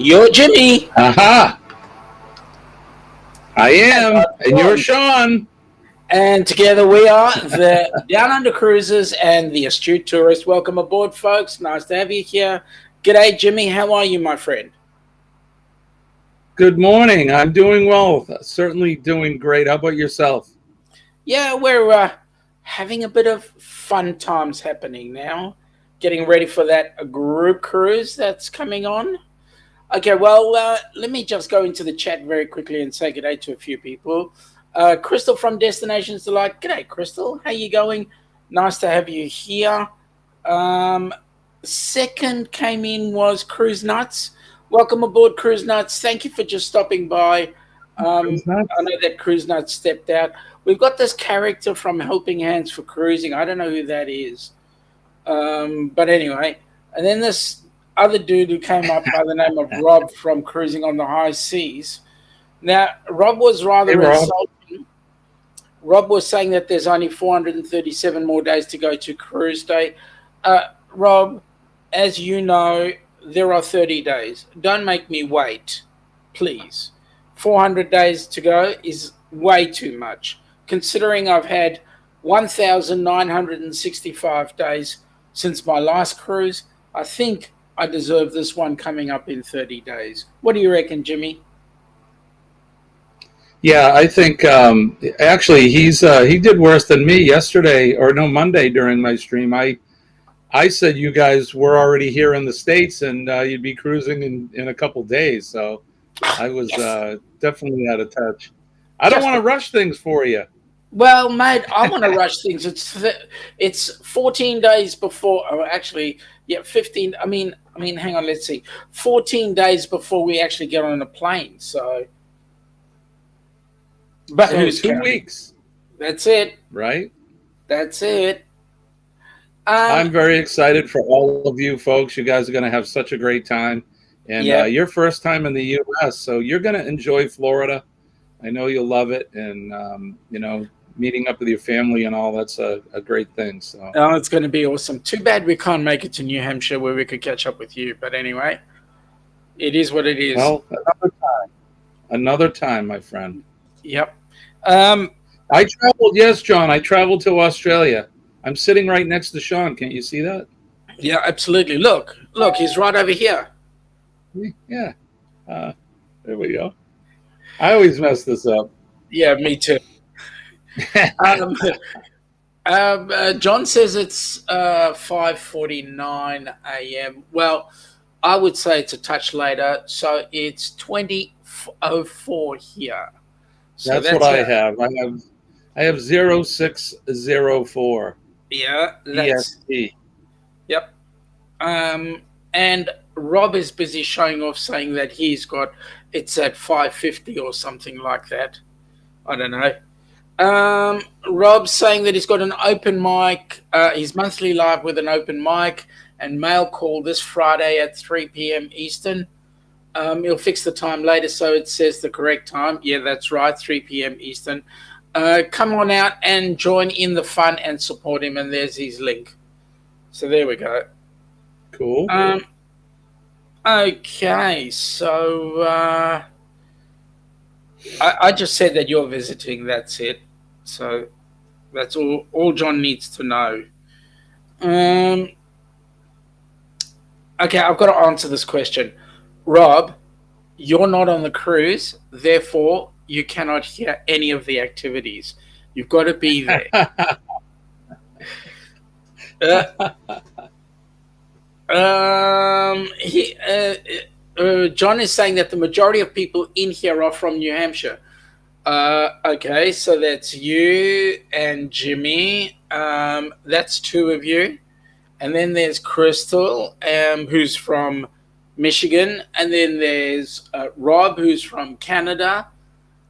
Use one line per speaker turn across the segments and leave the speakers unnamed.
You're Jimmy.
Aha! I am, and you're Sean.
And together we are the Down Under Cruisers and the Astute Tourist. Welcome aboard, folks. Nice to have you here. G'day, Jimmy. How are you, my friend?
Good morning. I'm doing well. Certainly doing great. How about yourself?
Yeah, we're having a bit of fun times happening now. Getting ready for that group cruise that's coming on. Okay, well, let me just go into the chat very quickly and say g'day to a few people. Crystal from Destinations Delight. G'day, Crystal. How you going? Nice to have you here. Second came in was Cruise Nuts. Welcome aboard, Cruise Nuts. Thank you for just stopping by. I know that Cruise Nuts stepped out. We've got this character from Helping Hands for Cruising. I don't know who that is. But anyway, and then this other dude who came up by the name of Rob from Cruising on the High Seas. Now, Rob was rather insulting. Rob was saying that there's only 437 more days to go to cruise day. Rob, as you know, there are 30 days. Don't make me wait, please. 400 days to go is way too much, considering I've had 1,965 days since my last cruise. I think I deserve this one coming up in 30 days. What do you reckon, Jimmy?
Yeah, I think actually he did worse than me yesterday, or no, Monday during my stream. I said you guys were already here in the States and you'd be cruising in a couple days. So I was definitely out of touch. I don't want to rush things for you.
Well, mate, I want to rush things. It's 14 days before, or actually, 15. I mean, hang on, let's see. 14 days before we actually get on a plane. So, but
so
who's
2
counting?
weeks?
That's it.
Right?
That's it.
I'm very excited for all of you folks. You guys are going to have such a great time. And your first time in the U.S., so you're going to enjoy Florida. I know you'll love it. And, meeting up with your family and all, that's a great thing. So
it's going to be awesome. Too bad we can't make it to New Hampshire where we could catch up with you. But anyway, it is what it is.
Well, another time, my friend.
Yep.
I traveled. Yes, John, I traveled to Australia. I'm sitting right next to Sean. Can't you see that?
Yeah, absolutely. Look, he's right over here.
Yeah. There we go. I always mess this up.
Yeah, me too. John says it's 5:49 a.m. Well, I would say it's a touch later, so it's 20:04 here. So
that's what I have. I have 0604.
Yeah,
EST.
Yep. And Rob is busy showing off, saying that it's at 5:50 or something like that. I don't know. Rob's saying that he's got an open mic. He's monthly live with an open mic and mail call this Friday at 3 p.m. Eastern. He'll fix the time later so it says the correct time. Yeah, that's right, 3 p.m. Eastern. Come on out and join in the fun and support him, and there's his link. So there we go.
Cool.
Okay, so I just said that you're visiting. That's it. So that's all John needs to know. Okay, I've got to answer this question. Rob, you're not on the cruise, therefore you cannot hear any of the activities. You've got to be there. John is saying that the majority of people in here are from New Hampshire. Okay, so that's you and Jimmy. That's two of you. And then there's Crystal, who's from Michigan. And then there's Rob, who's from Canada.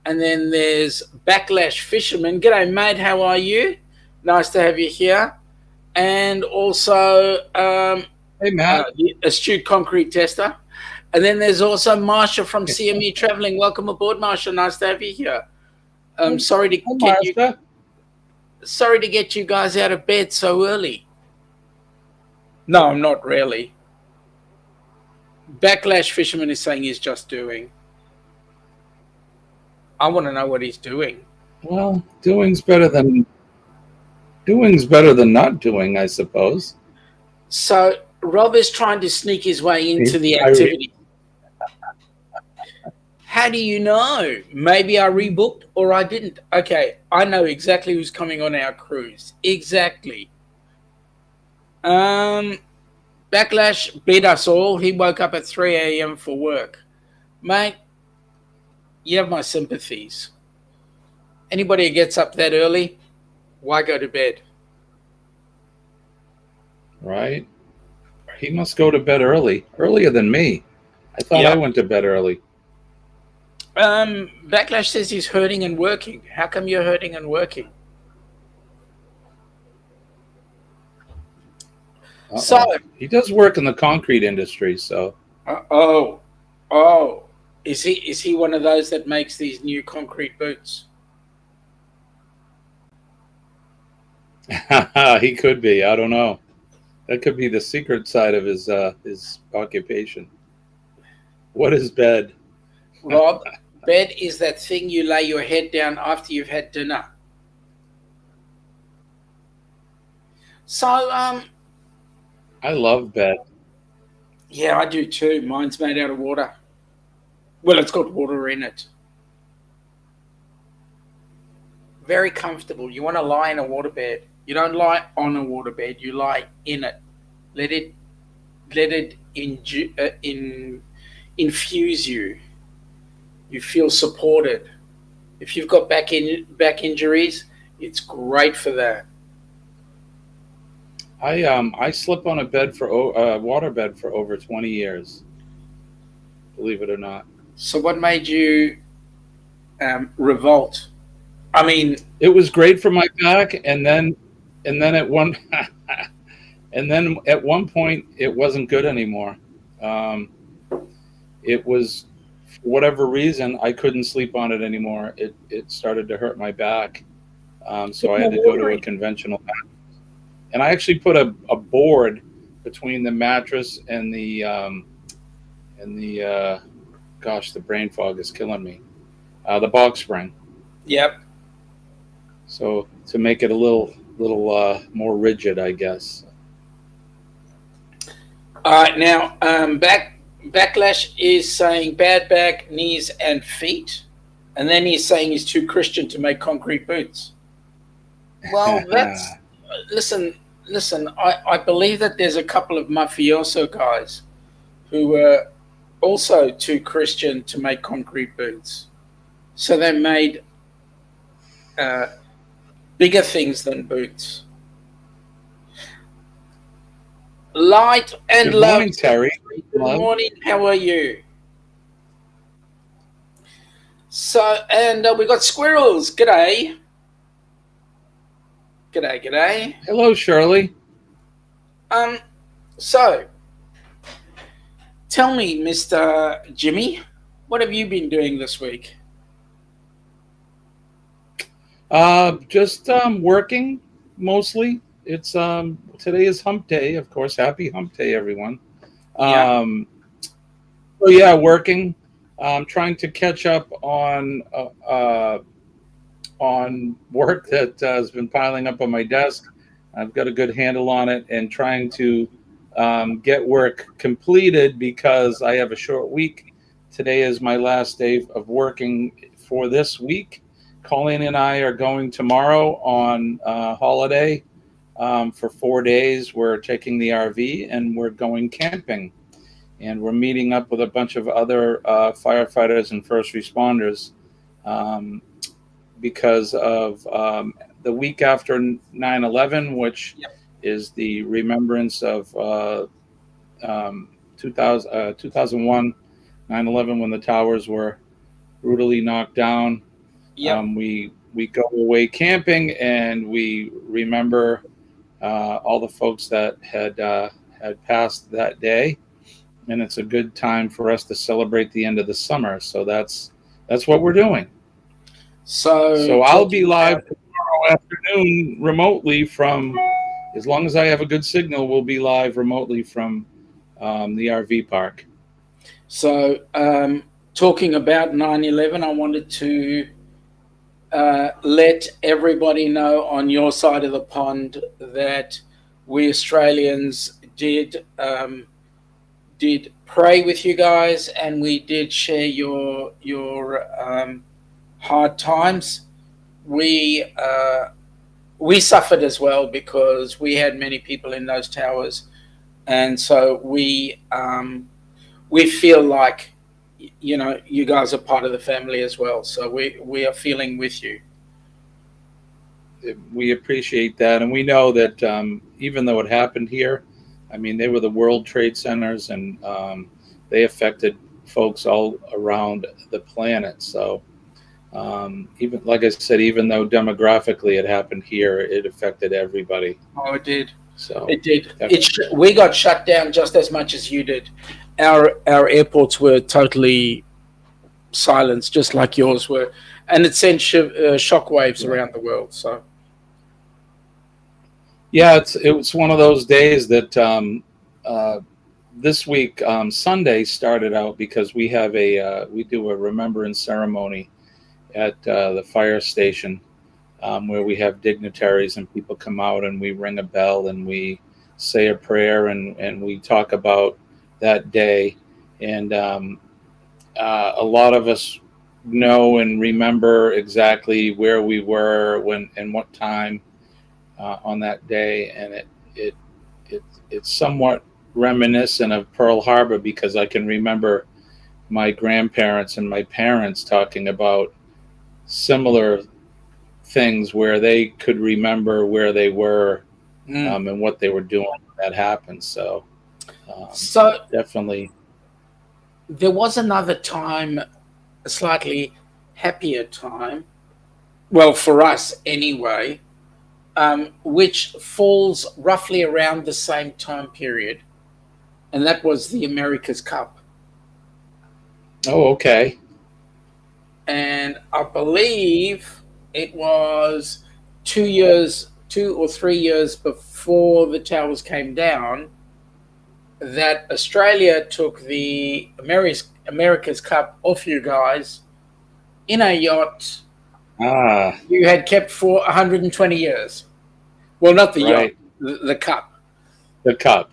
And then there's Backlash Fisherman. G'day, mate. How are you? Nice to have you here. And also
hey, Matt.
the Astute Concrete Tester. And then there's also Marsha from CME Traveling. Welcome aboard, Marsha. Nice to have you here. Sorry to get you guys out of bed so early. No, I'm not really. Backlash Fisherman is saying he's just doing. I want to know what he's doing.
Well, doing's better than not doing, I suppose.
So Rob is trying to sneak his way into the
I
activity. How do you know? Maybe I rebooked or I didn't. Okay, I know exactly who's coming on our cruise. Exactly. Backlash beat us all. He woke up at 3 a.m. for work. Mate, you have my sympathies. Anybody who gets up that early, why go to bed?
Right? He must go to bed earlier than me. I thought I went to bed early.
Backlash says he's hurting and working. How come you're hurting and working?
Uh-oh. So he does work in the concrete industry, so.
Oh, is he one of those that makes these new concrete boots?
He could be. I don't know. That could be the secret side of his occupation. What is bed?
Rob, bed is that thing you lay your head down after you've had dinner. So,
I love bed.
Yeah, I do too. Mine's made out of water. Well, it's got water in it. Very comfortable. You want to lie in a waterbed. You don't lie on a waterbed. You lie in it. Let it infuse you. You feel supported. If you've got back injuries, it's great for that.
I slept on a bed for waterbed for over 20 years. Believe it or not.
So what made you revolt? I mean,
it was great for my back, and then at one point it wasn't good anymore. It was, for whatever reason, I couldn't sleep on it anymore. It started to hurt my back, so I had to go to a conventional mattress. And I actually put a board between the mattress and the gosh, the brain fog is killing me. The box spring.
Yep.
So to make it a little more rigid, I guess.
All right, now Backlash is saying bad back, knees, and feet, and then he's saying he's too Christian to make concrete boots. Well, that's listen. I believe that there's a couple of mafioso guys who were also too Christian to make concrete boots, so they made bigger things than boots. Light and
Good
love.
morning, Terry.
Good morning. How are you? So, and we got squirrels. G'day. G'day.
Hello, Shirley.
So, tell me, Mr. Jimmy, what have you been doing this week?
Just working mostly. It's today is Humpday, of course. Happy Humpday, everyone. So yeah, working. Trying to catch up on work that has been piling up on my desk. I've got a good handle on it, and trying to get work completed because I have a short week. Today is my last day of working for this week. Colleen and I are going tomorrow on holiday for 4 days. We're taking the RV and we're going camping. And we're meeting up with a bunch of other firefighters and first responders because of the week after 9/11, which is the remembrance of 2001, 9/11, when the towers were brutally knocked down. We go away camping and we remember all the folks that had passed that day. And it's a good time for us to celebrate the end of the summer. So that's what we're doing. So I'll be live tomorrow afternoon remotely from, as long as I have a good signal, we'll be live remotely from the RV park.
So, talking about 9/11, I wanted to let everybody know on your side of the pond that we Australians did pray with you guys, and we did share your hard times. We we suffered as well because we had many people in those towers, and so we feel like you guys are part of the family as well. So we are feeling with you.
We appreciate that, and we know that even though it happened here, I mean, they were the World Trade Centers, and they affected folks all around the planet. So even like I said, even though demographically it happened here, it affected everybody.
Oh, it did.
So
It did. We got shut down just as much as you did. Our airports were totally silenced, just like yours were, and it sent shockwaves around the world. So
yeah, it was one of those days that this week Sunday started out because we have we do a remembrance ceremony at the fire station where we have dignitaries and people come out and we ring a bell and we say a prayer and we talk about that day. And a lot of us know and remember exactly where we were when and what time on that day. And it's somewhat reminiscent of Pearl Harbor because I can remember my grandparents and my parents talking about similar things where they could remember where they were and what they were doing when that happened. So, definitely.
There was another time, a slightly happier time, well, for us anyway, which falls roughly around the same time period, and that was the America's Cup.
Oh, okay.
And I believe it was 2 or 3 years before the towers came down that Australia took the America's Cup off you guys in a yacht you had kept for 120 years. Well, not the yacht,
right.
the cup.
The cup.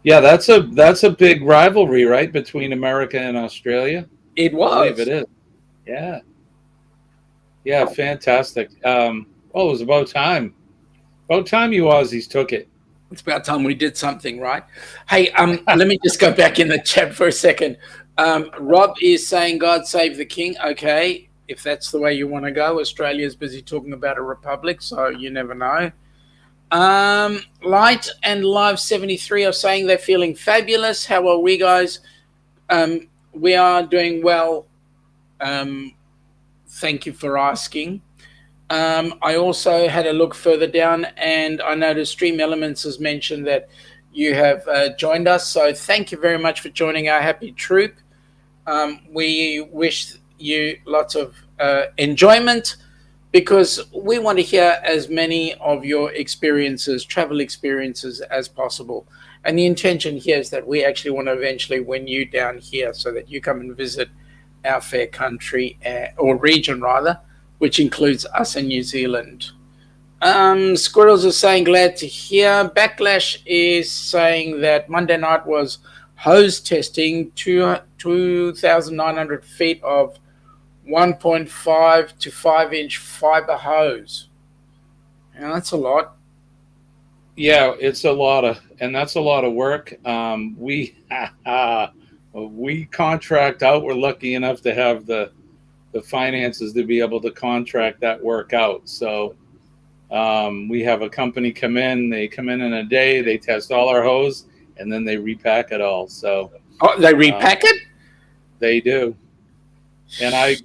Yeah, that's a big rivalry, right, between America and Australia.
It
I believe
was.
it is. Yeah. Yeah, fantastic. Well, it was about time. About time you Aussies took it.
It's about time we did something, right? Hey, let me just go back in the chat for a second. Rob is saying, "God save the king." Okay, if that's the way you want to go, Australia's busy talking about a republic, so you never know. Light and Live 73 are saying they're feeling fabulous. How are we, guys? We are doing well. Thank you for asking. I also had a look further down and I noticed Stream Elements has mentioned that you have joined us. So thank you very much for joining our happy troop. We wish you lots of enjoyment because we want to hear as many of your experiences, travel experiences as possible. And the intention here is that we actually want to eventually win you down here so that you come and visit our fair country or region rather, which includes us in New Zealand. Squirrels are saying glad to hear. Backlash is saying that Monday night was hose testing, 2,900 feet of 1.5 to 5-inch fiber hose. Yeah, that's a lot.
Yeah, it's a lot and that's a lot of work. We contract out. We're lucky enough to have the finances to be able to contract that work out. So we have a company come in. They come in a day. They test all our hose, and then they repack it all. So
they repack it.
They do, and I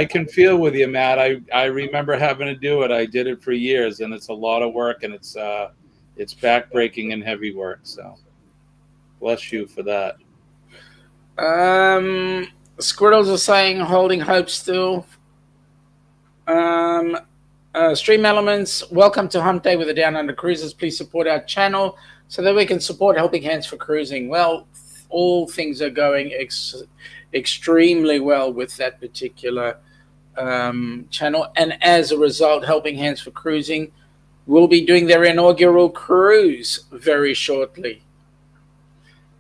can feel with you, Matt. I remember having to do it. I did it for years, and it's a lot of work, and it's backbreaking and heavy work. So bless you for that.
Squirrels are saying holding hope still. Stream Elements, welcome to Humpday with the Down Under Cruises. Please support our channel so that we can support Helping Hands for Cruising. Well, all things are going extremely well with that particular channel. And as a result, Helping Hands for Cruising will be doing their inaugural cruise very shortly.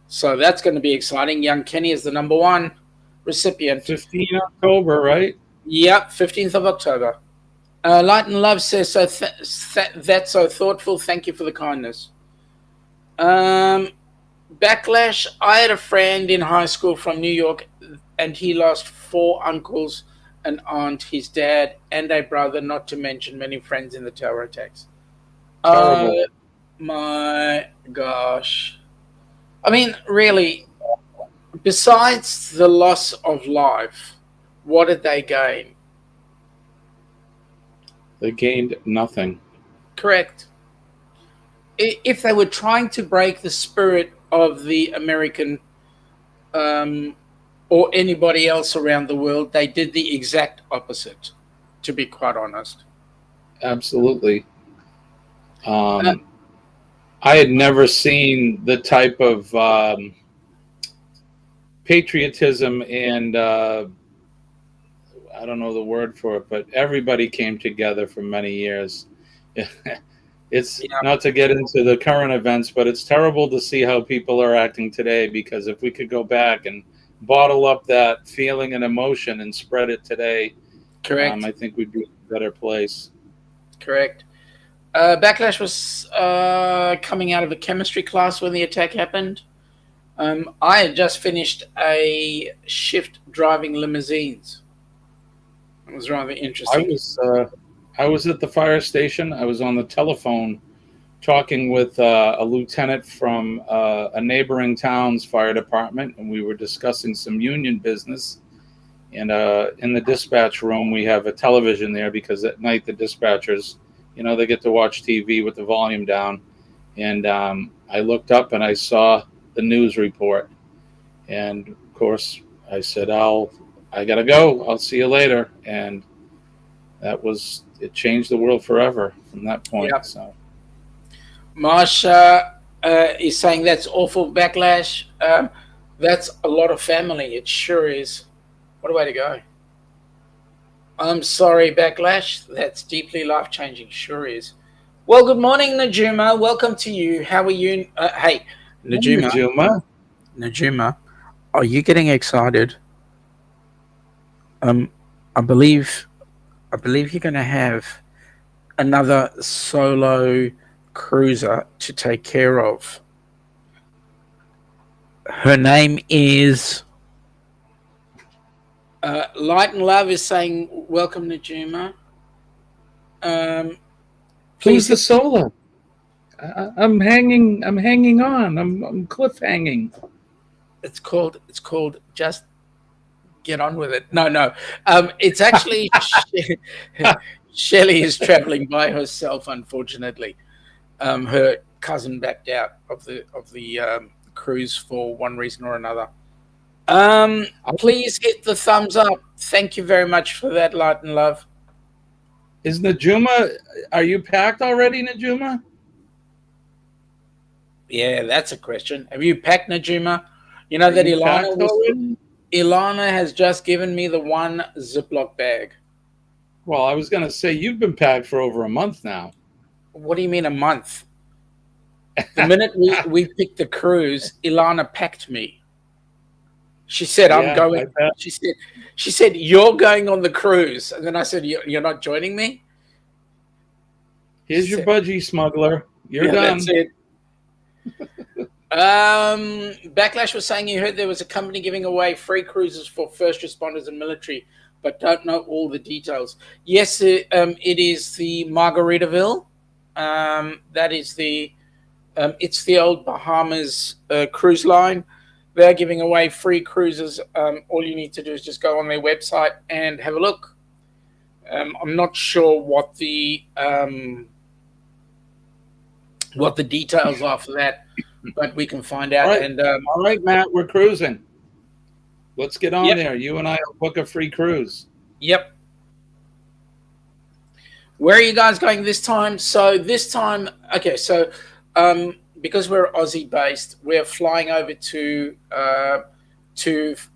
So that's going to be exciting. Young Kenny is the number one recipient.
15 October, right?
Yep, 15th of October. Light and Love says, that's so thoughtful. Thank you for the kindness. Backlash. I had a friend in high school from New York, and he lost 4 uncles, an aunt, his dad, and a brother, not to mention many friends in the terror attacks.
Terrible.
My gosh. I mean, really, besides the loss of life, what did they gain?
They gained nothing.
Correct. If they were trying to break the spirit of the American or anybody else around the world, they did the exact opposite, to be quite honest.
Absolutely. I had never seen the type of patriotism and I don't know the word for it, but everybody came together for many years. It's not to get into the current events, but it's terrible to see how people are acting today, because if we could go back and bottle up that feeling and emotion and spread it today,
correct,
I think we'd be in a better place.
Correct. Backlash was coming out of a chemistry class when the attack happened. I had just finished a shift driving limousines. It was rather interesting.
I was at the fire station. I was on the telephone talking with a lieutenant from a neighboring town's fire department, and we were discussing some union business. And in the dispatch room, we have a television there because at night the dispatchers, they get to watch TV with the volume down. And I looked up and I saw the news report. And of course, I said, I got to go. I'll see you later. And it changed the world forever from that point. Yep. So,
Marsha is saying that's awful, Backlash. That's a lot of family. It sure is. What a way to go. I'm sorry, Backlash. That's deeply life-changing. Sure is. Well, good morning, Najuma. Welcome to you. How are you? Hey, Najuma. Najuma, are you getting excited? I believe you're going to have another solo cruiser to take care of. Her name is Light and Love is saying, welcome, Najuma.
Who's the solo? I'm hanging on. I'm cliffhanging.
It's called Just Get On With It. No. It's actually Shelley is traveling by herself, unfortunately. Her cousin backed out of the cruise for one reason or another. Please hit the thumbs up. Thank you very much for that, Light and Love.
Is Najuma, are you packed already, Najuma?
Yeah, that's a question. Have you packed, Najuma? You know that Ilana has just given me the one Ziploc bag.
Well, I was going to say, you've been packed for over a month now.
What do you mean a month? The minute we picked the cruise, Ilana packed me. She said, I'm going. She said, you're going on the cruise. And then I said, you're not joining me?
Here's your budgie, smuggler. You're done.
That's it. Backlash was saying you heard there was a company giving away free cruises for first responders and military, but don't know all the details. Yes, it is the Margaritaville. That is it's the old Bahamas cruise line. They're giving away free cruises. All you need to do is just go on their website and have a look. I'm not sure what the details are for that, but we can find out.
All right, Matt, we're cruising. Let's get on there. You and I will book a free cruise.
Yep. Where are you guys going this time? So this time, okay, so because we're Aussie based, we're flying over to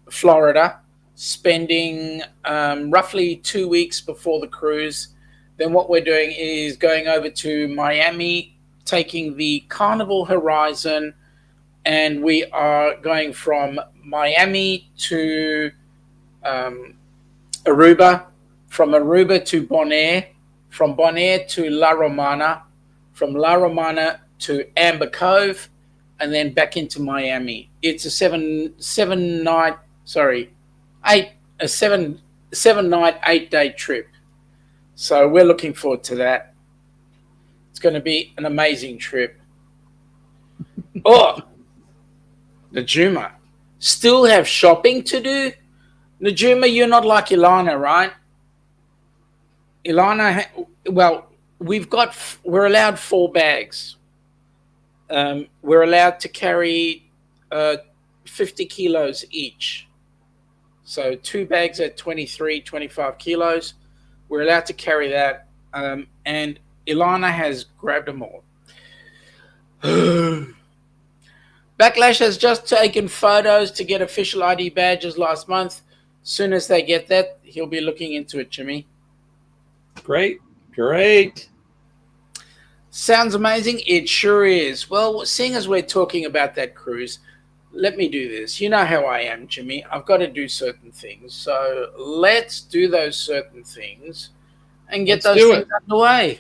Florida, spending roughly 2 weeks before the cruise. Then what we're doing is going over to Miami, taking the Carnival Horizon, and we are going from Miami to um, Aruba, from Aruba to Bonaire, from Bonaire to La Romana, from La Romana to Amber Cove, and then back into Miami. It's a seven night, sorry, eight a seven night 8 day trip. So we're looking forward to that. It's going to be an amazing trip. Oh, Najuma, still have shopping to do. Najuma, you're not like Ilana, right? Ilana, well, we're allowed 4 bags. We're allowed to carry 50 kilos each. So 2 bags at 23, 25 kilos. We're allowed to carry that. And Ilana has grabbed them all. Backlash has just taken photos to get official ID badges last month. Soon as they get that, he'll be looking into it, Jimmy.
Great.
Sounds amazing. It sure is. Well, seeing as we're talking about that cruise, let me do this. You know how I am, Jimmy. I've got to do certain things. So let's do those certain things and get those things underway.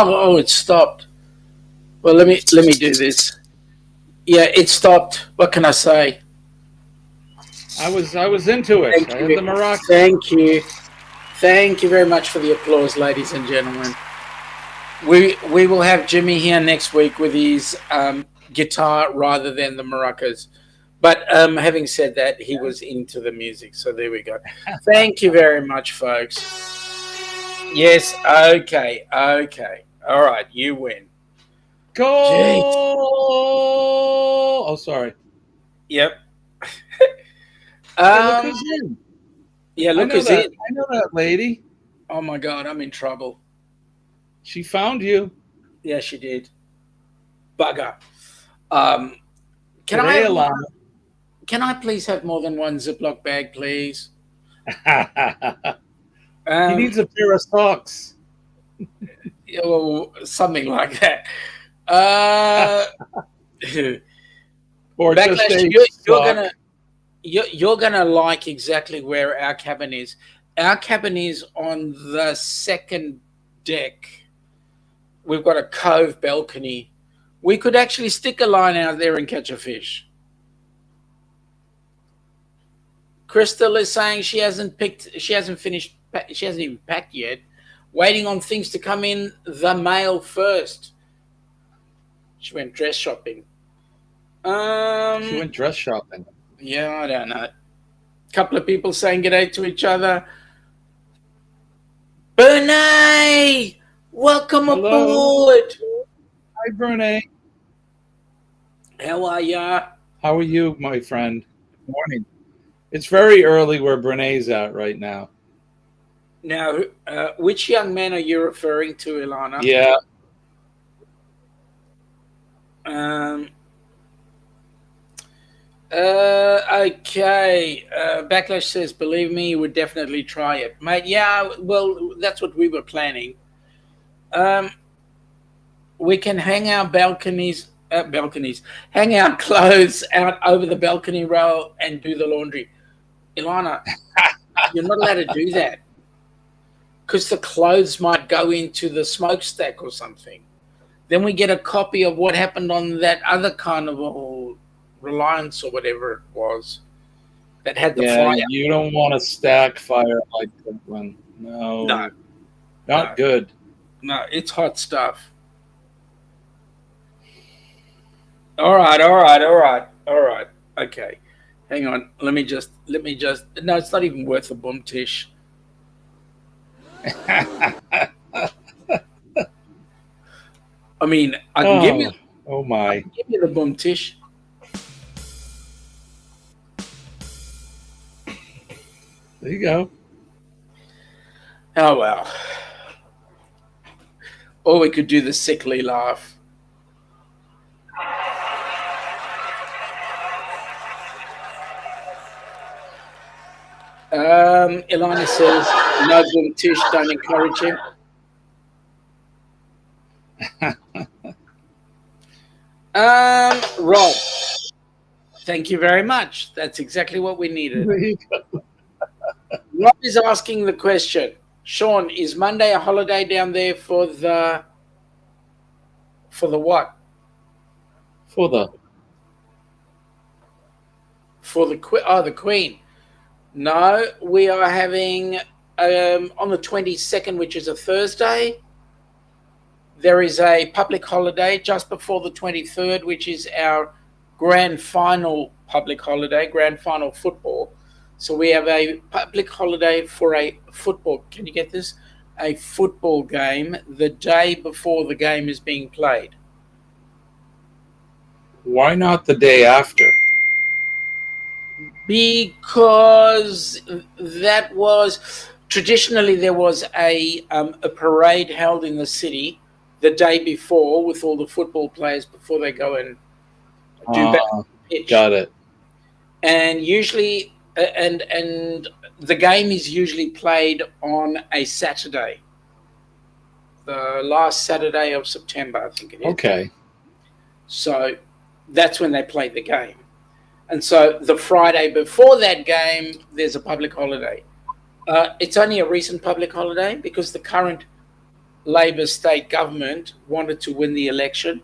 Oh, it stopped. Well, let me do this. Yeah, it stopped. What can I say?
I was into it.
Thank
I
you.
had the maracas.
Thank you very much for the applause, ladies and gentlemen. We will have Jimmy here next week with his guitar rather than the maracas. But having said that, he was into the music, so there we go. Thank you very much, folks. Yes, okay. All right, you win.
Go!
Jeez.
Oh, sorry.
Yep.
Hey, look who's in.
Yeah, look who's in.
I know that lady.
Oh my God, I'm in trouble.
She found you.
Yeah, she did. Bugger. Can I please have more than one Ziploc bag, please?
He needs a pair of socks.
Or something like that.
Or
Backlash, you're gonna like exactly where our cabin is. Our cabin is on the second deck. We've got a cove balcony We could actually stick a line out there and catch a fish. Crystal is saying she hasn't finished, she hasn't even packed yet, waiting on things to come in the mail first. She went dress shopping.
She went dress shopping.
Yeah, I don't know. A couple of people saying good day to each other. Bernay, welcome aboard.
Hi, Bernay.
How are ya?
How are you, my friend? Good morning. It's very early where Bernay's at right now.
Now, which young man are you referring to, Ilana?
Yeah.
Okay. Backlash says, believe me, you would definitely try it. Mate, yeah, well, that's what we were planning. We can hang our hang our clothes out over the balcony rail and do the laundry. Ilana, you're not allowed to do that because the clothes might go into the smokestack or something. Then we get a copy of what happened on that other carnival, Reliance or whatever it was, that had the fire.
You don't want to stack fire like that one. No. Not good.
No, it's hot stuff. All right. Okay. Hang on. Let me just. No, it's not even worth a boom tish. I mean, I can give you.
Oh my!
I can give you the boom tish.
There you go.
Oh well. Or we could do the sickly laugh. Ilana says, no boom tish, don't encourage him. Rob, thank you very much. That's exactly what we needed. Rob is asking the question, Sean, is Monday a holiday down there for the what? For the Queen. No, we are having on the 22nd, which is a Thursday. There is a public holiday just before the 23rd, which is our grand final public holiday, grand final football. So we have a public holiday for a football. Can you get this? A football game the day before the game is being played.
Why not the day after?
Because that was traditionally there was a parade held in the city the day before with all the football players before they go and do that pitch.
Got it.
And usually, and the game is usually played on a Saturday, the last Saturday of September, I think it is.
Okay.
So that's when they play the game. And so the Friday before that game, there's a public holiday. It's only a recent public holiday because the current Labor state government wanted to win the election.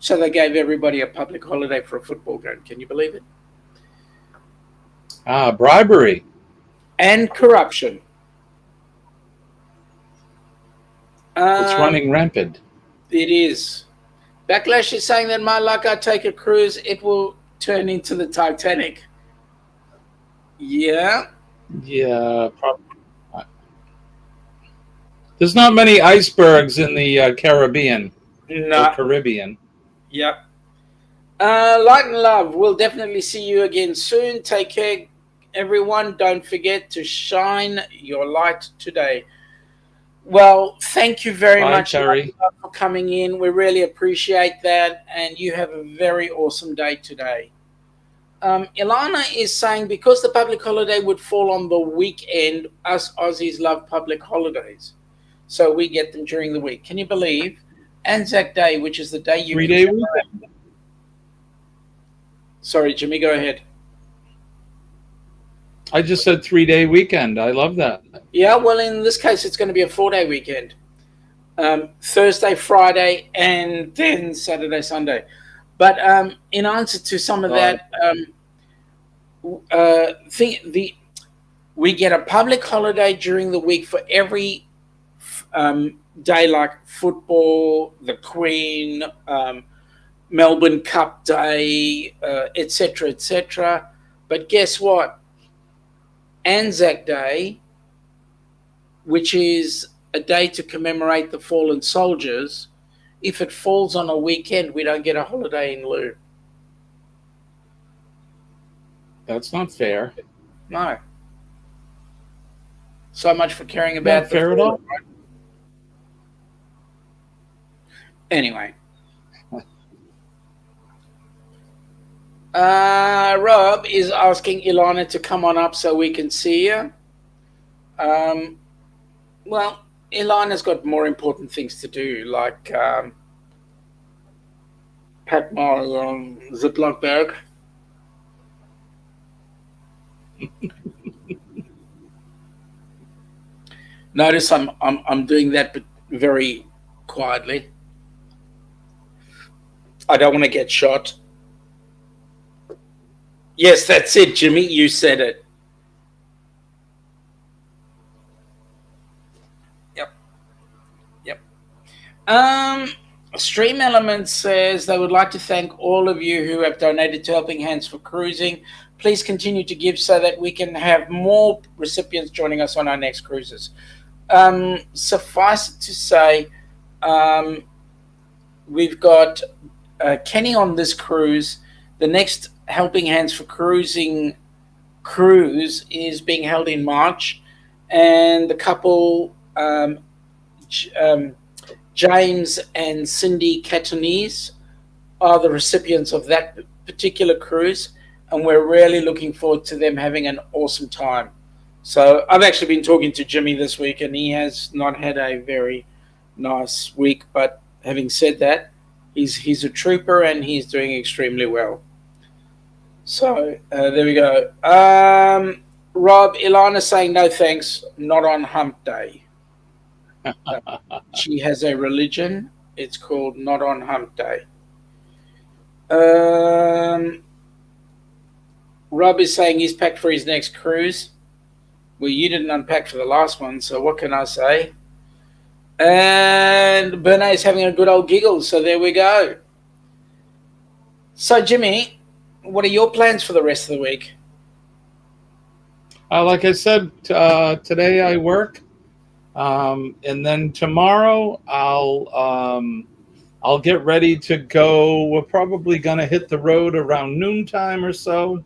So they gave everybody a public holiday for a football game. Can you believe it?
Bribery.
And corruption.
It's running rampant.
It is. Backlash is saying that my luck, I take a cruise, it will turn into the Titanic. Yeah.
Yeah, probably. There's not many icebergs in the Caribbean.
No.
Caribbean.
Yep. Light and love. We'll definitely see you again soon. Take care, everyone. Don't forget to shine your light today. Well, thank you very much
Terry,
for coming in. We really appreciate that. And you have a very awesome day today. Ilana is saying because the public holiday would fall on the weekend, us Aussies love public holidays. So we get them during the week. Can you believe? Anzac Day, which is the day you...
3-day weekend.
Sorry, Jimmy, go ahead.
I just said 3-day weekend. I love that.
Yeah, well, in this case, it's going to be a 4-day weekend. Thursday, Friday, and then Saturday, Sunday. But in answer to some of that, we get a public holiday during the week for every day, like football, the Queen, Melbourne Cup Day, etc., etc. But guess what? Anzac Day, which is a day to commemorate the fallen soldiers, if it falls on a weekend, we don't get a holiday in lieu.
That's not fair.
No. So much for caring about
not fair at all.
Right? Anyway. Rob is asking Ilana to come on up so we can see you. Well, Ilana's got more important things to do, like pack my Ziploc bag. Notice I'm doing that, but very quietly. I don't want to get shot. Yes, that's it, Jimmy. You said it. Yep. Stream Elements says they would like to thank all of you who have donated to Helping Hands for Cruising. Please continue to give so that we can have more recipients joining us on our next cruises. Suffice it to say, we've got Kenny on this cruise. The next Helping Hands for Cruising cruise is being held in March, and the couple, James and Cindy Catanese, are the recipients of that particular cruise, and we're really looking forward to them having an awesome time. So I've actually been talking to Jimmy this week, and he has not had a very nice week. But having said that, he's a trooper, and he's doing extremely well. So there we go. Rob, Ilana saying no thanks, not on Humpday. She has a religion. It's called Not on Humpday. Rob is saying he's packed for his next cruise. Well, you didn't unpack for the last one, so what can I say? And Bernay is having a good old giggle, so there we go. So, Jimmy, what are your plans for the rest of the week?
Like I said, today I work, and then tomorrow I'll get ready to go. We're probably going to hit the road around noontime or so.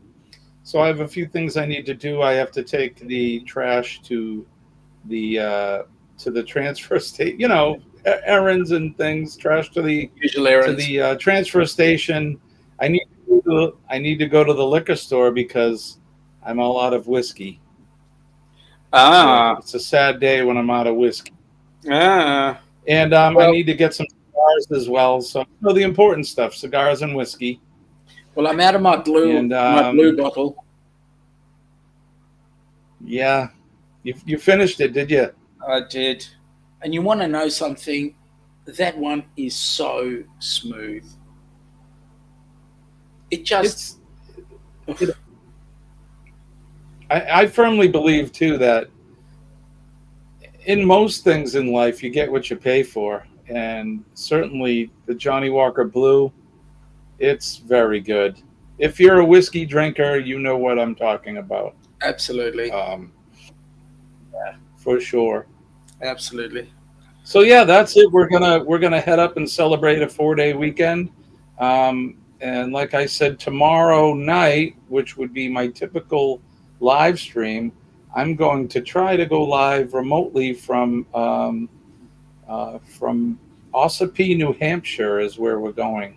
So I have a few things I need to do. I have to take the trash to the transfer station. You know, errands and things. Trash to the transfer station. I need to go to the liquor store because I'm all out of whiskey. So it's a sad day when I'm out of whiskey. And I need to get some cigars as well. So the important stuff: cigars and whiskey.
Well, I'm out of my blue bottle.
Yeah, you finished it, did you?
I did. And you want to know something? That one is so smooth. It just...
I firmly believe, too, that in most things in life, you get what you pay for. And certainly the Johnnie Walker Blue, it's very good. If you're a whiskey drinker, you know what I'm talking about.
Absolutely.
Yeah, for sure.
Absolutely.
So yeah, that's it. We're gonna head up and celebrate a 4-day weekend. And like I said, tomorrow night, which would be my typical live stream, I'm going to try to go live remotely from Ossipee, New Hampshire, is where we're going,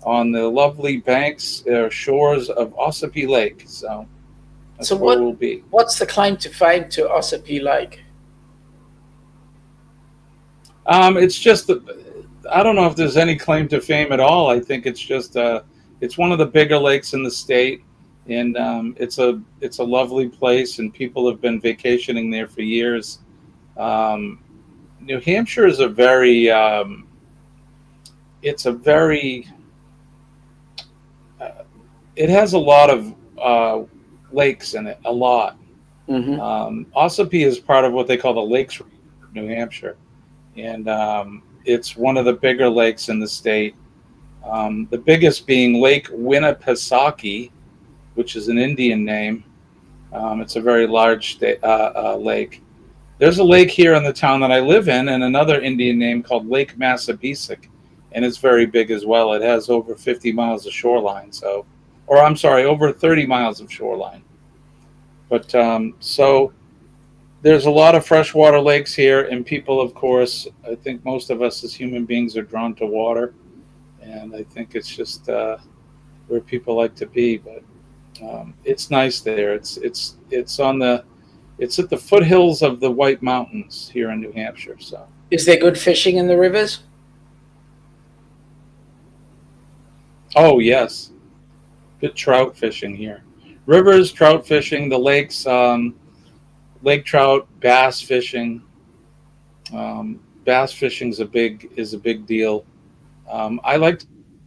on the lovely banks, shores of Ossipee Lake. So that's where we'll be.
What's the claim to fame to Ossipee Lake?
It's just I don't know if there's any claim to fame at all. I think it's just it's one of the bigger lakes in the state, and it's a lovely place, and people have been vacationing there for years. New Hampshire is a very it's a very it has a lot of lakes in it, a lot.
Mm-hmm.
Ossipee is part of what they call the Lakes region of New Hampshire, and it's one of the bigger lakes in the state. The biggest being Lake Winnipesaukee, which is an Indian name. It's a very large lake. There's a lake here in the town that I live in, and another Indian name called Lake Massabesic, and it's very big as well. It has over 50 miles of shoreline, or I'm sorry, over 30 miles of shoreline. But so there's a lot of freshwater lakes here, and people, of course, I think most of us as human beings are drawn to water, and I think it's just where people like to be. But it's nice there. It's on the it's at the foothills of the White Mountains here in New Hampshire. So,
Is there good fishing in the rivers?
oh yes, good trout fishing here. Rivers, trout fishing, the lakes, lake trout, bass fishing. Bass fishing is a big deal. Um, I like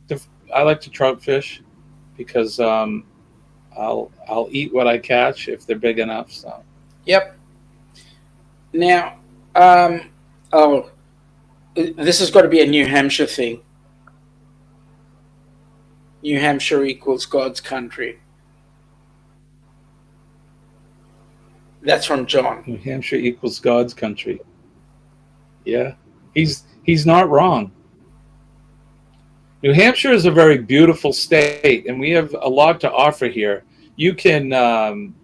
to I like to trout fish because I'll eat what I catch if they're big enough. So
Yep. Now, oh, this has got to be a New Hampshire thing. New Hampshire equals God's country. That's from John.
New Hampshire equals God's country. Yeah, he's not wrong. New Hampshire is a very beautiful state, and we have a lot to offer here. You can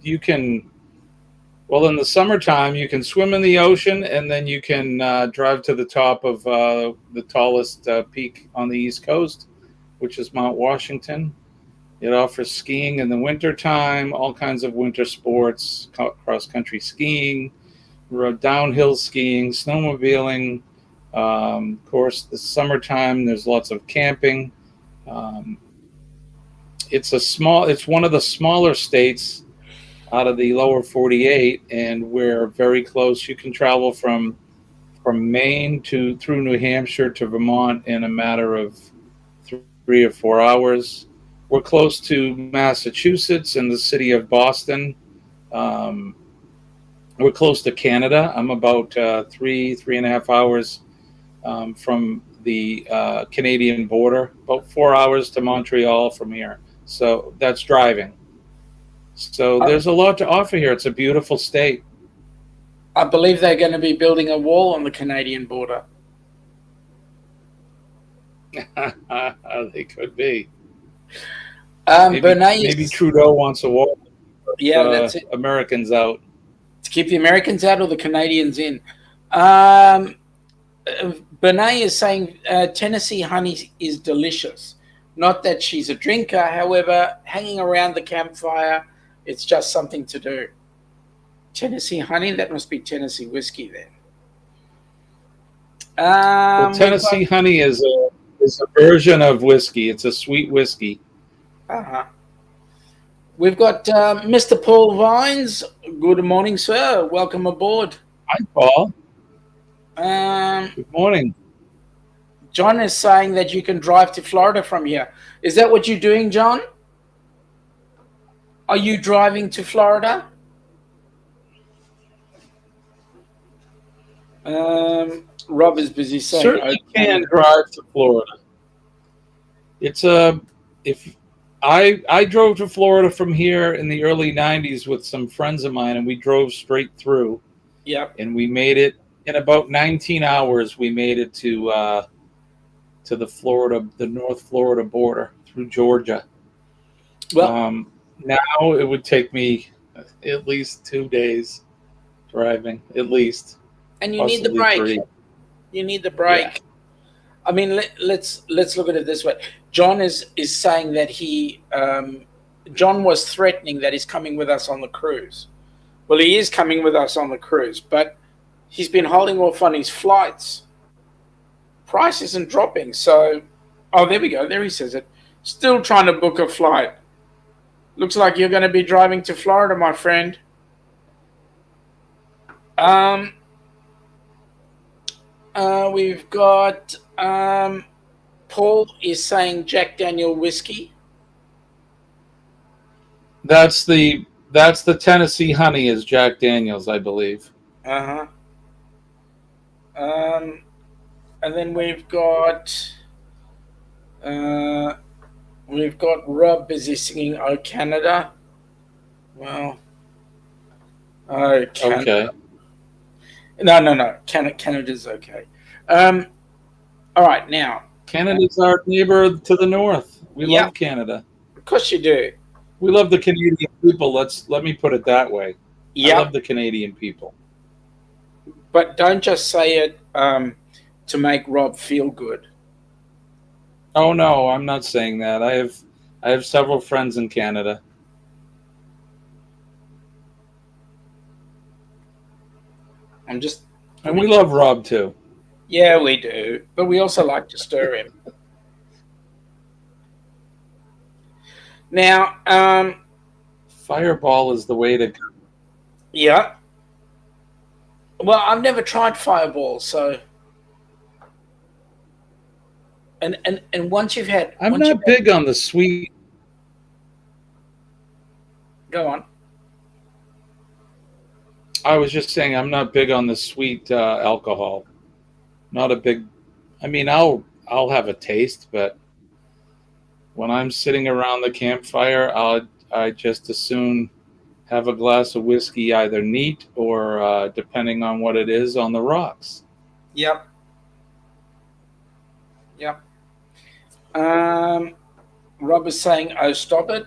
you can well in the summertime you can swim in the ocean, and then you can drive to the top of the tallest peak on the East Coast, which is Mount Washington. It offers skiing in the wintertime, all kinds of winter sports, cross country skiing, downhill skiing, snowmobiling. Of course, the summertime there's lots of camping. Um, it's one of the smaller states out of the lower 48, and we're very close. You can travel from Maine to through New Hampshire to Vermont in a matter of 3 or 4 hours. We're close to Massachusetts and the city of Boston. Um, we're close to Canada. I'm about 3.5 hours from the Canadian border, about 4 hours to Montreal from here. So that's driving. So there's a lot to offer here. It's a beautiful state.
I believe they're going to be building a wall on the Canadian border.
They could be.
Bernays,
Maybe Trudeau wants a wall.
yeah, that's it.
Americans out.
To keep the Americans out or the Canadians in. Um, Bernays is saying Tennessee honey is delicious. Not that she's a drinker, however, hanging around the campfire, it's just something to do. Tennessee honey, that must be Tennessee whiskey then.
Well, Tennessee honey is a version of whiskey. It's a sweet whiskey.
Uh-huh. We've got Mr. Paul Vines. Good morning, sir. Welcome aboard.
Hi, Paul.
Um,
Good morning.
John is saying that you can drive to Florida from here. Is that what you're doing, John? Are you driving to Florida? Rob is busy saying.
Certainly can drive to Florida. It's if I drove to Florida from here in the early '90s with some friends of mine, and we drove straight through.
Yep.
And we made it in about 19 hours. We made it to the North Florida border through Georgia.
Well,
now it would take me at least 2 days driving, at least.
And you need the break.
3.
You need the break. Yeah. I mean, let's look at it this way. John is saying that John was threatening that he's coming with us on the cruise. Well, he is coming with us on the cruise, but he's been holding off on his flights. Price isn't dropping, so there we go. There he says it. Still trying to book a flight. Looks like you're going to be driving to Florida, my friend. We've got Paul is saying Jack Daniel whiskey.
That's the Tennessee Honey is Jack Daniels, I believe.
Uh huh. And then we've got Rob busy singing "Oh Canada." Well, oh Canada.
Okay.
No. Canada's okay. All right, now.
Canada's our neighbor to the north. We love Canada.
Of course you do.
We love the Canadian people. Let me put it that way.
Yeah.
I love the Canadian people.
But don't just say it to make Rob feel good.
Oh no, I'm not saying that. I have several friends in Canada. And we love Rob too.
Yeah, we do. But we also like to stir him. Now,
Fireball is the way to go.
Yeah. Well, I've never tried Fireball, so and once you've had
I'm not big on the sweet.
Go on.
I was just saying I'm not big on the sweet alcohol. Not a big. I mean, I'll have a taste, but when I'm sitting around the campfire, I just as soon have a glass of whiskey, either neat or depending on what it is, on the rocks.
Yep. Rob is saying, "Oh, stop it."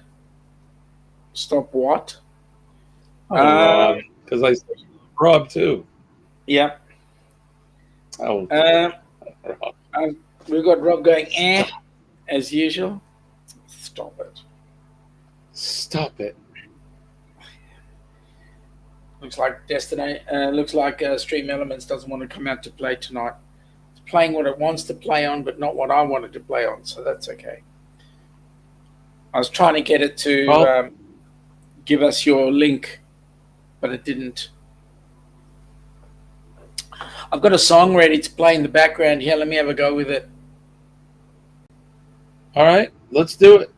Stop what?
Rob, because I said Rob too.
Yep.
Oh.
Rob. We've got Rob going, as usual. Stop it.
Stop it.
Looks like Stream Elements doesn't want to come out to play tonight. It's playing what it wants to play on, but not what I wanted to play on, so that's okay. I was trying to get it to give us your link, but it didn't. I've got a song ready to play in the background here. Let me have a go with it.
All right, let's do it.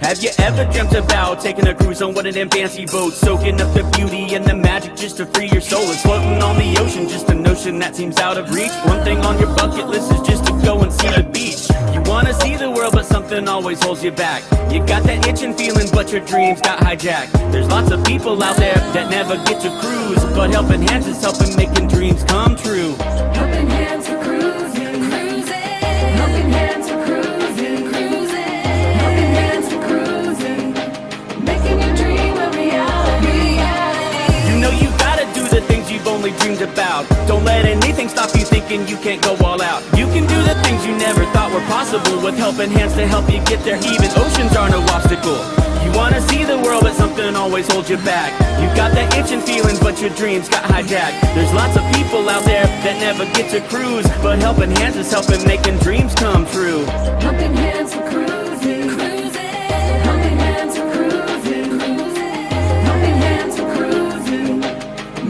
Have you ever dreamt about taking a cruise on one of them fancy boats, soaking up the beauty and the magic just to free your soul, and floating on the ocean, just a notion that seems out of reach? One thing on your bucket list is just to go and see the beach. You wanna see the world, but something always holds you back. You got that itching feeling, but your dreams got hijacked. There's lots of people out there that never get to cruise, but Helping Hands is helping making dreams come true.
Helping Hands for cruising, Helping Hands for cruising, Helping Hands for cruising, making your dream a reality.
You know you gotta do the things you've only dreamed about. Don't let anything stop you thinking you can't go all out. You can do the things you never thought were possible with Helping Hands to help you get there. Even oceans are no obstacle. You wanna see the world, but something always holds you back. You got that itching feeling, but your dreams got hijacked. There's lots of people out there that never get to cruise, but Helping Hands is helping making dreams come true.
Helping Hands for cruising, Helping Hands for cruising, Helping Hands for cruising,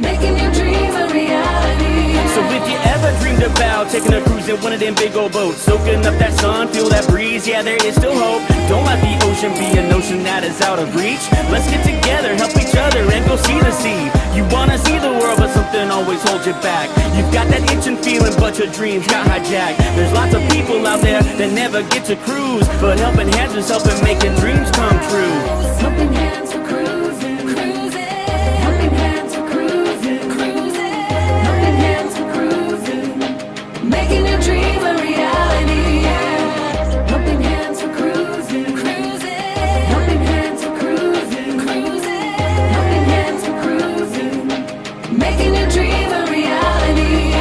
making your dreams a reality.
So if you ever dreamed about taking a cruise in one of them big old boats, soaking up that sun, feel that breeze, yeah, there is still hope. Don't let the ocean be a notion that is out of reach. Let's get together, help each other, and go see the sea. You wanna see the world, but something always holds you back. You've got that itching feeling, but your dreams got hijacked. There's lots of people out there that never get to cruise, but Helping Hands is helping making dreams come true.
Helping Hands for cruising, Helping Hands for cruising, Helping Hands for cruising, making your dream a reality. Helping Hands for cruising, Helping Hands for cruising, Helping Hands for cruising, making your dream a reality.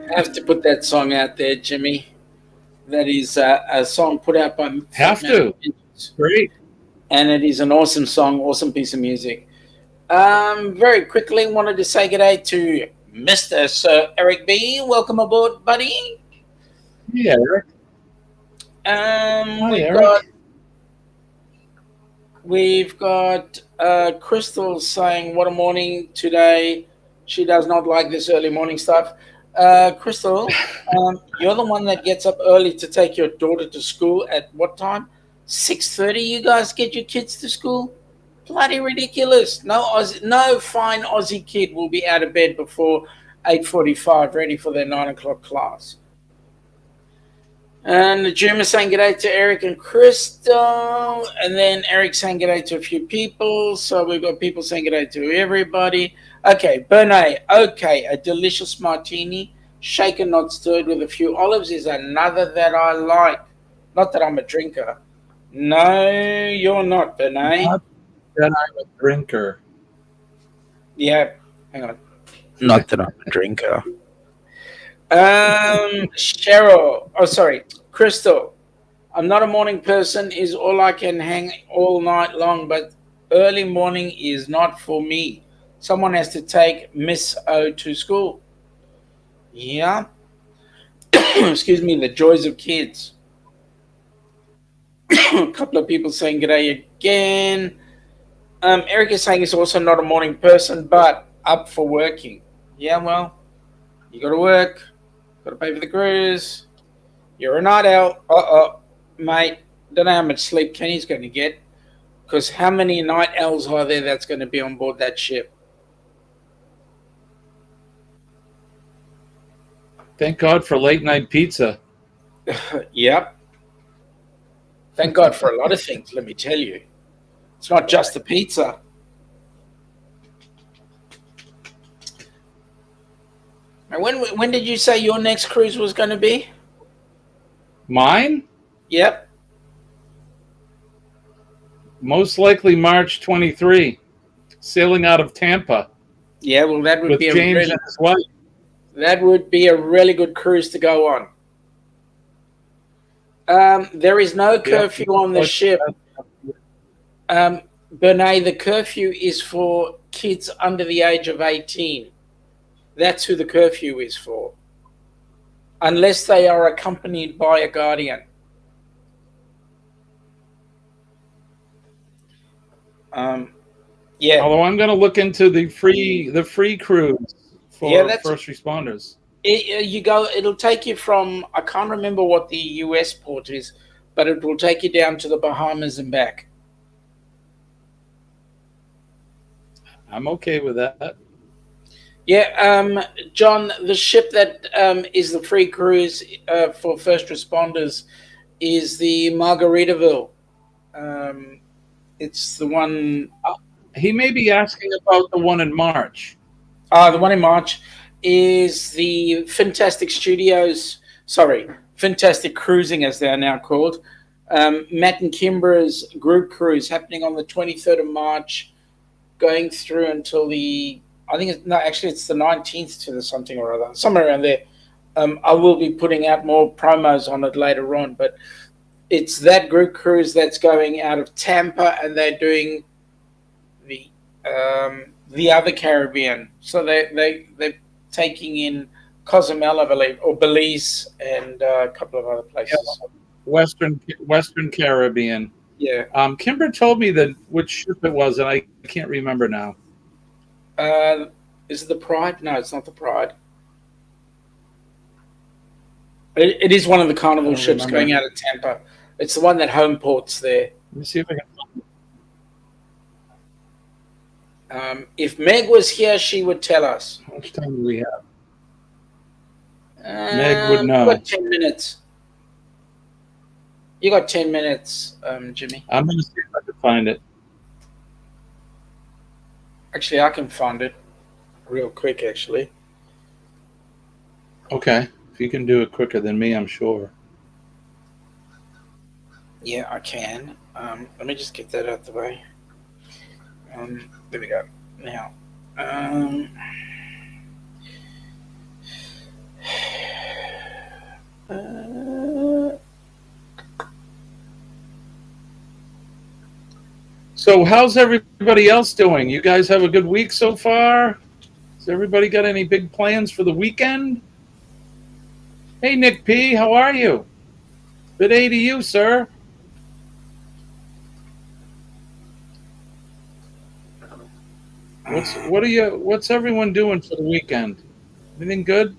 I have to put that song out there, Jimmy. That is a song put out by
Have to. Great.
And it is an awesome song, awesome piece of music. Very quickly, wanted to say good day to Mr. Sir Eric B. Welcome aboard, buddy.
Yeah, Eric.
We've
Eric.
got Crystal saying, "What a morning today." She does not like this early morning stuff. Crystal, you're the one that gets up early to take your daughter to school at what time? 6:30. You guys get your kids to school? Bloody ridiculous! No fine Aussie kid will be out of bed before 8:45, ready for their 9 o'clock class. And the Jim is saying g'day to Eric and Crystal. And then Eric saying g'day to a few people. So we've got people saying g'day to everybody. Okay, Bentleigh. Okay, a delicious martini, shaken not stirred with a few olives is another that I like. Not that I'm a drinker. No, you're not, Bentleigh.
Not that I'm a drinker.
Yeah, hang on. Not that I'm a drinker. Cheryl. Oh, sorry. Crystal. I'm not a morning person is all I can hang all night long, but early morning is not for me. Someone has to take Miss O to school. Yeah. Excuse me, the joys of kids. A couple of people saying g'day again. Eric is saying he's also not a morning person, but up for working. Yeah, well, you got to work, got to pay for the cruise. You're a night owl. Mate, don't know how much sleep Kenny's going to get, because how many night owls are there that's going to be on board that ship?
Thank God for late night pizza.
Yep. Thank God for a lot of things, let me tell you. It's not just the pizza. And when did you say your next cruise was going to be?
Mine?
Yep.
Most likely March 23, sailing out of Tampa.
Yeah, well, that would
with
be
James and his wife.
That would be a really good cruise to go on. There is no curfew on the ship. Bentleigh, the curfew is for kids under the age of 18. That's who the curfew is for. Unless they are accompanied by a guardian. Yeah.
Although I'm going to look into the free cruise for first responders.
It'll take you from, I can't remember what the US port is, but it will take you down to the Bahamas and back.
I'm okay with that.
Yeah, John, the ship that is the free cruise for first responders is the Margaritaville. It's the one...
He may be asking about the one in March.
The one in March is the Fantastic Cruising, as they are now called. Matt and Kimbra's group cruise happening on the 23rd of March, going through until the... it's the 19th to the something or other, somewhere around there. I will be putting out more promos on it later on, but it's that group cruise that's going out of Tampa, and they're doing the other Caribbean. So they're taking in Cozumel, I believe, or Belize, and a couple of other places.
Western Caribbean.
Yeah.
Kimber told me that which ship it was, and I can't remember now.
Is it the Pride? No, it's not the Pride. It is one of the Carnival ships going out of Tampa. It's the one that home ports there.
Let me see if I can find
it. If Meg was here, she would tell us.
How much time do we have? Meg would know.
You got 10 minutes. You got 10 minutes, Jimmy.
I'm going to see if I can find it.
Actually, I can find it real quick, actually.
Okay. If you can do it quicker than me, I'm sure.
Yeah, I can. Let me just get that out the way. There we go. Now,
so how's everybody else doing? You guys have a good week so far? Has everybody got any big plans for the weekend? Hey, Nick P., how are you? Good day to you, sir. What's everyone doing for the weekend? Anything good?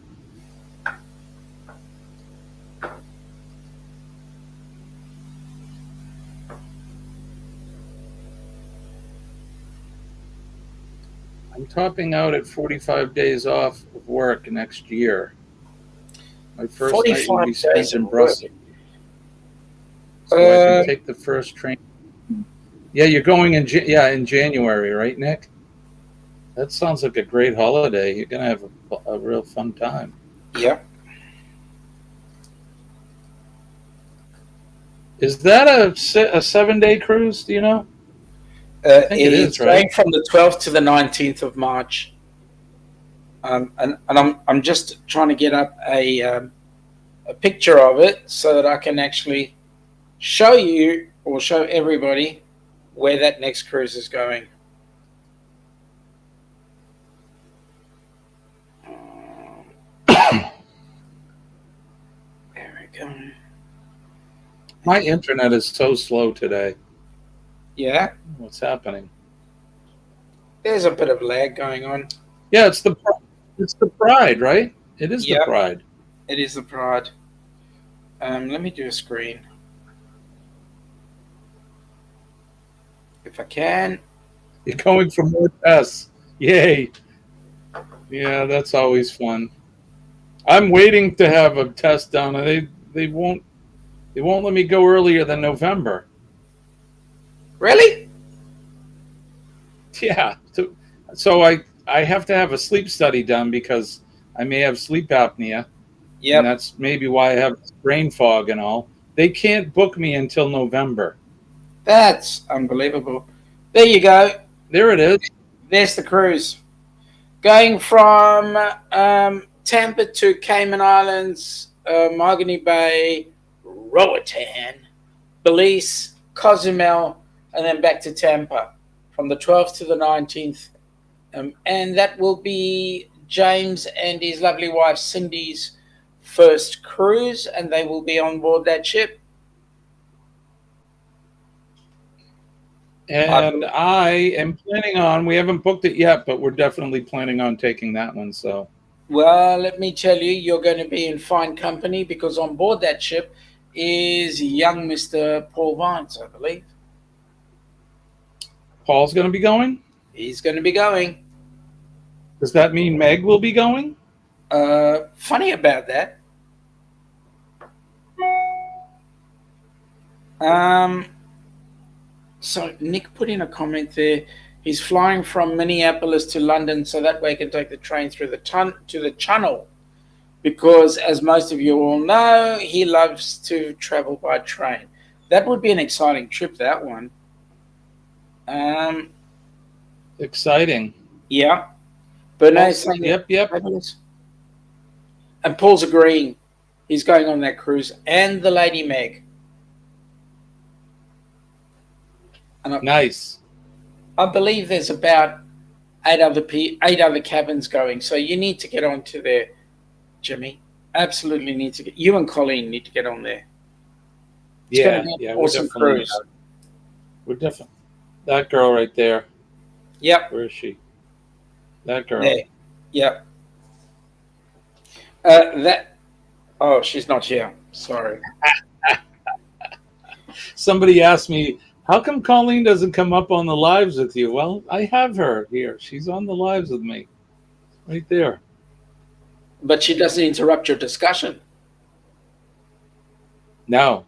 I'm topping out at 45 days off of work next year. My first night will be spent in Brussels. So I can take the first train. Yeah, you're going in January, right, Nick? That sounds like a great holiday. You're going to have a real fun time.
Yep.
Is that a 7-day cruise? Do you know?
I think it is, right? Going from the 12th to the 19th of March. And I'm just trying to get up a picture of it so that I can actually show you or show everybody where that next cruise is going. There we go.
My internet is so slow today.
Yeah?
What's happening?
There's a bit of lag going on.
Yeah, it's the Pride, right? It is the Pride.
It is the Pride. Let me do a screen. If I can.
You're going for more tests. Yay. Yeah, that's always fun. I'm waiting to have a test done. They won't let me go earlier than November.
Really?
Yeah. So I have to have a sleep study done because I may have sleep apnea. Yeah. And that's maybe why I have brain fog and all. They can't book me until November.
That's unbelievable. There you go.
There it is.
There's the cruise. Going from Tampa to Cayman Islands, Mahogany Bay, Roatan, Belize, Cozumel, and then back to Tampa from the 12th to the 19th. And that will be James and his lovely wife Cindy's first cruise, and they will be on board that ship.
And I am planning on, we haven't booked it yet, but we're definitely planning on taking that one. So,
well, let me tell you, you're going to be in fine company because on board that ship is young Mr. Paul Vines, I believe.
Paul's going to be going?
He's going to be going.
Does that mean Meg will be going?
Funny about that. So Nick put in a comment there. He's flying from Minneapolis to London so that way he can take the train through to the Channel. Because, as most of you all know, he loves to travel by train. That would be an exciting trip, that one.
Exciting.
Yeah. Bernay's saying
yep.
And Paul's agreeing. He's going on that cruise. And the Lady Meg. And
nice.
I believe there's about eight other cabins going. So you need to get onto there, Jimmy. Absolutely need to get. You and Colleen need to get on there. It's going to be an awesome cruise.
We're definitely that girl right there.
Yep.
Where is she? That girl.
There. Yep. Oh, she's not here. Sorry.
Somebody asked me, how come Colleen doesn't come up on the lives with you? Well, I have her here. She's on the lives with me. Right there.
But she doesn't interrupt your discussion.
No.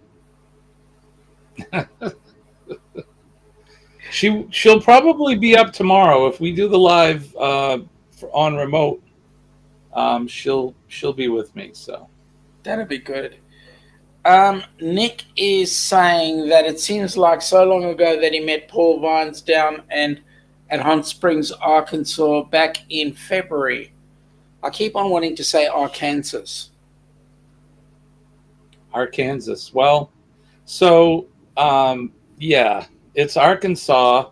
She'll probably be up tomorrow if we do the live on remote. She'll be with me. So
that'd be good. Nick is saying that it seems like so long ago that he met Paul Vines down and at Hunt Springs, Arkansas, back in February. I keep on wanting to say Arkansas.
Arkansas. Well, so yeah, it's Arkansas,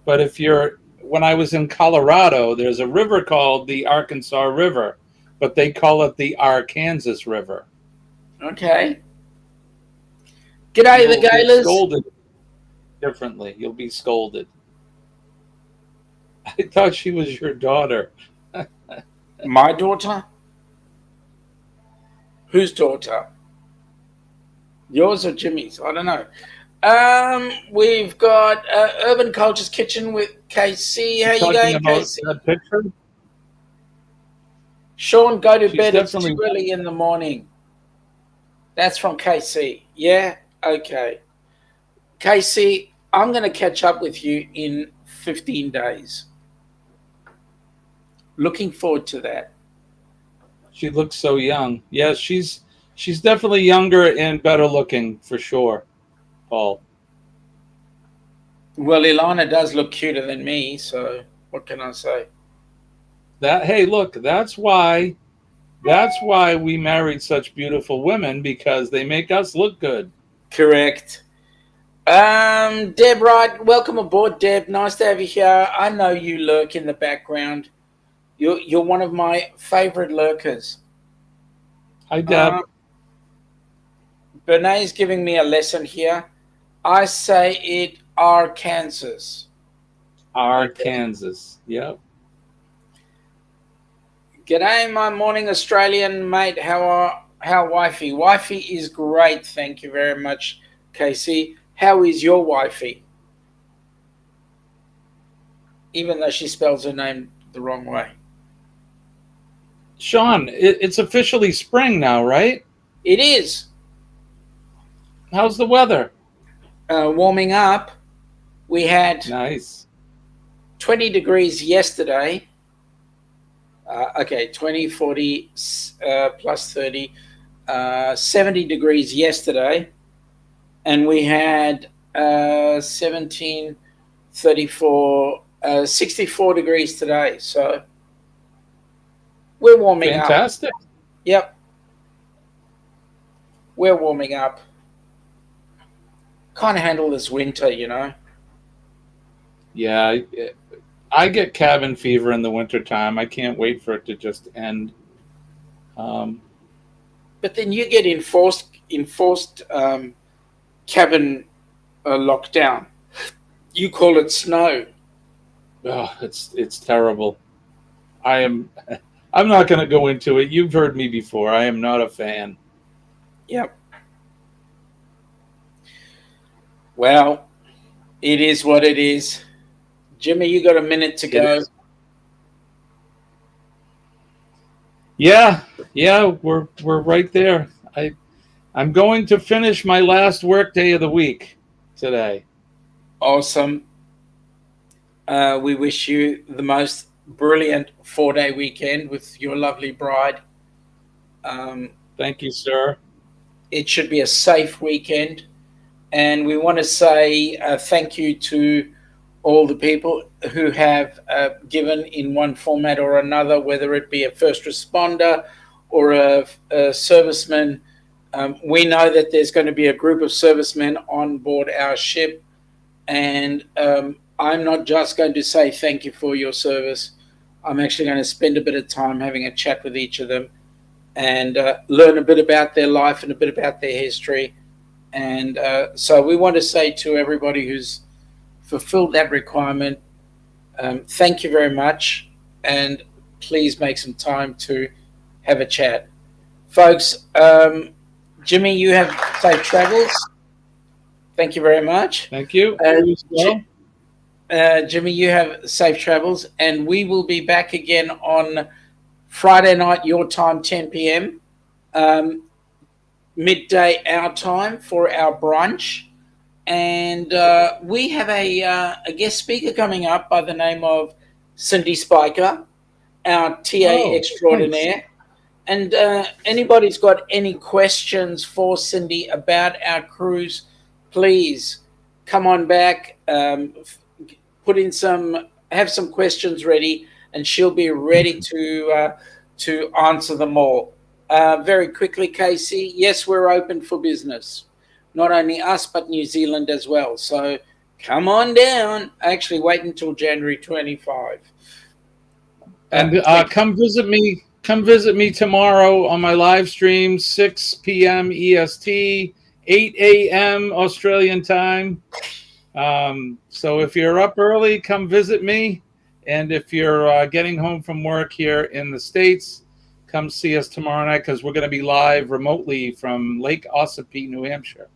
but if you're when I was in Colorado, there's a river called the Arkansas River, but they call it the Arkansas River.
Okay. G'day, the
You'll get
Gaylors.
scolded differently. You'll be scolded. I thought she was your daughter.
My daughter? Whose daughter? Yours or Jimmy's? I don't know. We've got Urban Culture's Kitchen with KC. How you going,
About
KC?
that picture?
Sean, go to
She's
bed. It's
definitely
too early in the morning. That's from KC. Yeah? Okay. KC, I'm going to catch up with you in 15 days. Looking forward to that.
She looks so young. Yeah, she's definitely younger and better looking for sure, Paul.
Well, Ilana does look cuter than me, so what can I say?
Hey, look, that's why we married such beautiful women, because they make us look good.
Correct. Deb Wright, welcome aboard, Deb. Nice to have you here. I know you lurk in the background. You're one of my favorite lurkers.
Hi, Deb.
Bernays giving me a lesson here. I say it Arkansas.
Arkansas. Yep.
G'day, my morning Australian mate. How wifey? Wifey is great, thank you very much, Casey. How is your wifey? Even though she spells her name the wrong way.
Sean, it's officially spring now, right?
It is.
How's the weather?
Warming up. We had
Nice.
20 degrees yesterday. 20, 40, plus 30, 70 degrees yesterday. And we had 17, 34, 64 degrees today. So we're warming up.
Fantastic.
Yep. We're warming up. Can't handle this winter, you know.
Yeah, I get cabin fever in the wintertime. I can't wait for it to just end.
But then you get enforced cabin lockdown. You call it snow.
Oh, it's terrible. I'm not going to go into it. You've heard me before. I am not a fan.
Yep. Well, it is what it is. Jimmy, you got a minute to go.
Yeah, we're right there. I'm going to finish my last work day of the week today.
Awesome. We wish you the most brilliant 4-day weekend with your lovely bride.
Thank you, sir.
It should be a safe weekend. And we want to say thank you to all the people who have given in one format or another, whether it be a first responder or a serviceman. We know that there's going to be a group of servicemen on board our ship. And I'm not just going to say thank you for your service. I'm actually going to spend a bit of time having a chat with each of them and learn a bit about their life and a bit about their history. And so we want to say to everybody who's fulfilled that requirement, thank you very much. And please make some time to have a chat. Folks, Jimmy, you have safe travels. Thank you very much.
Thank you.
Jimmy, you have safe travels. And we will be back again on Friday night, your time, 10 p.m. Midday our time for our brunch. And we have a guest speaker coming up by the name of Cindy Spiker, our TA extraordinaire. Thanks. And anybody's got any questions for Cindy about our cruise, please come on back, have some questions ready, and she'll be ready to answer them all. Very quickly, Casey, yes, we're open for business. Not only us, but New Zealand as well. So Come on down. Actually, wait until January 25.
And come visit me. Come visit me tomorrow on my live stream, 6 p.m. EST, 8 a.m. Australian time. So if you're up early, come visit me. And if you're getting home from work here in the States, come see us tomorrow night because we're going to be live remotely from Lake Ossipee, New Hampshire.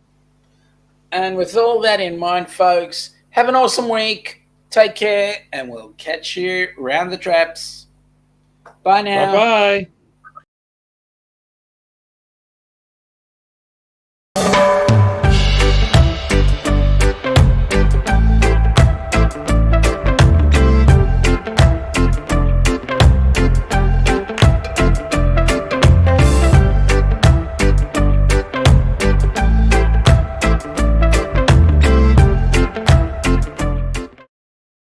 And with all that in mind, folks, have an awesome week. Take care, and we'll catch you around the traps. Bye now.
Bye-bye.